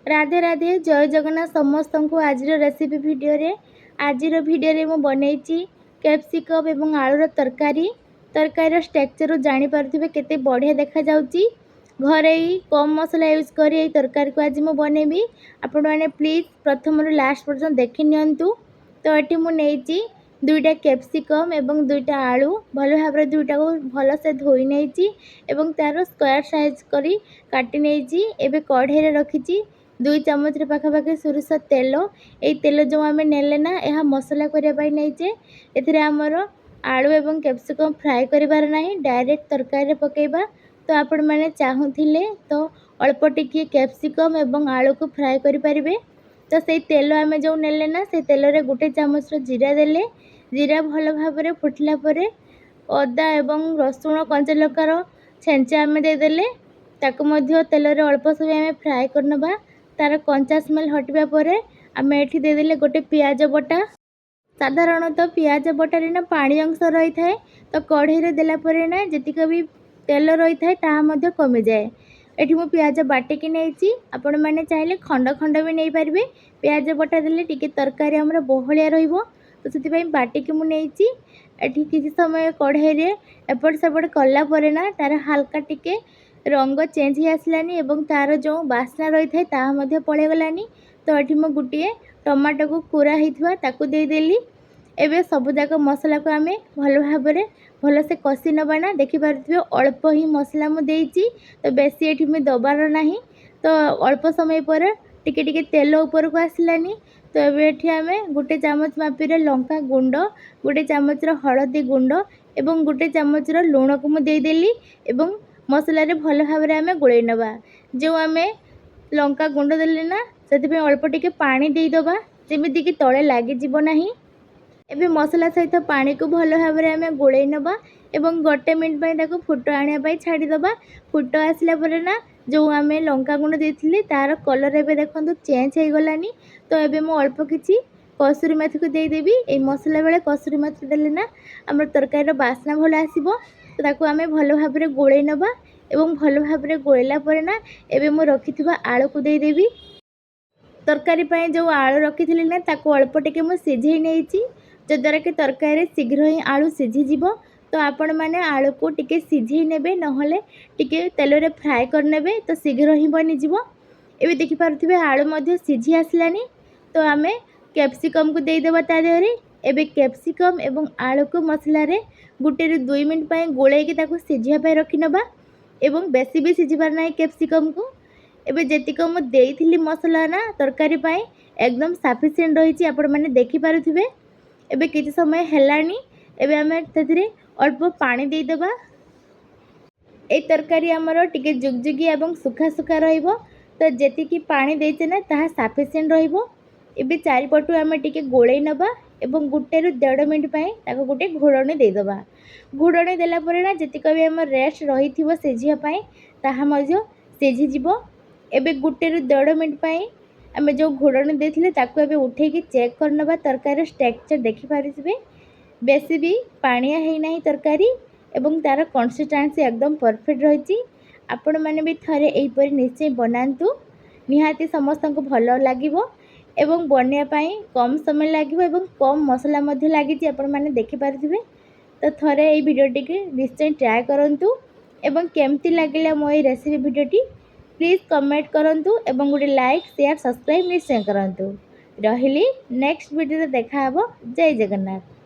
राधे राधे जय जगन्नाथ समस्त को आज रेसिपी भिडियो मु बनई कैप्सिकम एवं आलूर तरकारी स्ट्रक्चर जानीपे केते बढ़िया देखा जाउची। घरे ही कम मसला यूज कर तरकारी को आज मु बनैबी। आपण मैंने प्लीज प्रथम लास्ट पर्यटन देखी नियंतु। तो ये मुझे दुईटा कैप्सिकम एवं दुईटा आलू भल भाव दुईटा को भल से धोई नहीं तार स्क्वायर साइज करी काटी नहीं। एबे कढ़ाई रखी 2 चामच पाखापाखि सोरिष तेल। ये तेल जो आम नेले ना यह मसला करने नहीं एथिरे आमर आलू एवं कैप्सिकम फ्राए करिबार नाही डायरेक्ट तरकारी पकेबा। तो आपण मैंने चाहूले तो अल्प टिके कैप्सिकम एवं आलू को फ्राए करि परिबे। तो से तेल आम जो नेले ना से तेल रे 1 चामच जीरा देले। जीरा भल भाव फुटला परे अदा एवं रसुण कंचा लंकार छेंचा आम देदेले ताको मध्य तेल रे अल्प समय आम फ्राए करनबा। तार कंचा स्मेल हटवा पर आम एठी देदेले गोटे पियाज बटा। साधारणतः पियाज बटारे ना पानी अंश रही थाए तो कढ़ाई देला परे ना जतिक भी तेल रही थाए ताहा मध्य कमी जाए। एठी मु पियाज बाटिकी नहीं आपण मैंने चाहिए खंड खंड भी नहीं पारे। पियाज बटा देले टिके तरकारी हमर बहलिया रहिबो तो से बाटिकी मु नहीं एठी किसी समय कढ़ाई रे एपट सेपट कला परे ना तार हल्का टिके रंग चेंज हो आसलानी एवं तार जो बास्ना रही थाए ताहा मध्य पड़े गलानी। तो ये मु गुटिए टमाटो को कुरा होइथवा ताकू दे देली। एबे सब जाक मसला को आमे भल भाव भल से कषि नबा ना देखि पारथिबे अल्प ही मसला मु देइची तो बेसी एठी में दबार नाही। तो अल्प समय पर टिके टिके तेल ऊपर को आसलानी। तो एबे एठी आमे 1 चामच मापी लंका गुंड 1 चामच हलदी गुंड एवं 1 चामच लुण को मु दे देली एवं मसला रे भल भाव आमे गोळै नबा। जो आमे लंका गुंड देले ना सेति अल्प टिके पानी दे दबा जेमिति कि तळे लागि जिवो नाही। एबे मसला सहित पानी को भल भाव आमे गोळै नबा एवं 1 मिनिट पई ताको फुट आनिया पई छाडी दबा। फुट आसला परे ना जो आमे लंका गुंड देथिले तार कलर एबे देखंतु चेंज हे गलानी। तो एबे मो अल्प किछि कसुरी मेथी को दे देबी। ए मसला बेले कसुरी मेथी देले ना हमर तरकारी बास्ना भल आसीबो। तो ताको आमे भल भाव गोळै नबा एवं भल भाव गोळैला परे ना एबे मो रखिथिबा आलू को दे देबी। तरकारी पाई जो आलू रखी ना ताको अल्प टिके मु सिझेई नेइची जद्वारा कि तरकारी शीघ्र ही आलू सिझीजिवो। तो आपण मैंने आलू को टिके सिझेई नेबे नहले टिके तेल रे फ्राए कर नेबे तो शीघ्र ही बनिजिवो। एबे देखि पारुथिबे आलू मध्य सिझी आसलानी। तो आमे कैप्सिकम को दे देबा ता देहरे। एबे कैप्सिकम एवं आलू को मसला रे 1 ରୁ 2 मिनिट पई गोळै कि ताको सिझिया पई रखि नबा एवं बेसी भी सिझिबार नाही कैप्सिकम को। एबे जेतिक मु देइथिली मसला ना तरकारी पाई एकदम सफिशिएंट रहिछि आपण माने देखि पारुथिबे। एबे किछि समय हेलानी एबे आमे तथिरे अल्प पानी दे देबा। ए तरकारी हमर टिके जुगजुगी एवं सुखा सुखा रहिबो। तो जेतिकी पानी देइछे ना ताहा सफिशिएंट रहिबो। एबे चारिपटु आमे टिके गोळै नबा एवं 1 ରୁ 1.5 मिनिट पई ताको गोटे घोड़णी दे देबा। घोड़णी देला परे ना जेतिक भी हमर रेस्ट रहिथिबो सिझिया पई ताहा मध्य सिझी जिवो। एबे 1 ରୁ 1.5 मिनिट पई आमे जो घोड़णी देथिले ताको एबे उठे कि चेक करनबा। तरकारी स्ट्रक्चर देखि पारिथिबे बेसी भी पानिया हेई नाही तरकारी एवं तार कंसिस्टेंसी एकदम परफेक्ट रहिछि। आपण माने भी थरे एई परि निश्चय बनांतु निहाती समस्त को भल लागिवो एवं बनिया पाई कम समय लागिवो एवं कम मसला मध्य लागिछि आपण माने देखि पारिथिबे। तो थरे एई भिडियोटी के निश्चय ट्राई करंतु एवं केमती लागिला मो एई रेसिपी भिडियोटी प्लीज कमेंट करंतु एवं गोटे लाइक शेयर सब्सक्राइब निश्चय करंतु। रहिली नेक्स्ट वीडियो देखा हबो। जय जगन्नाथ।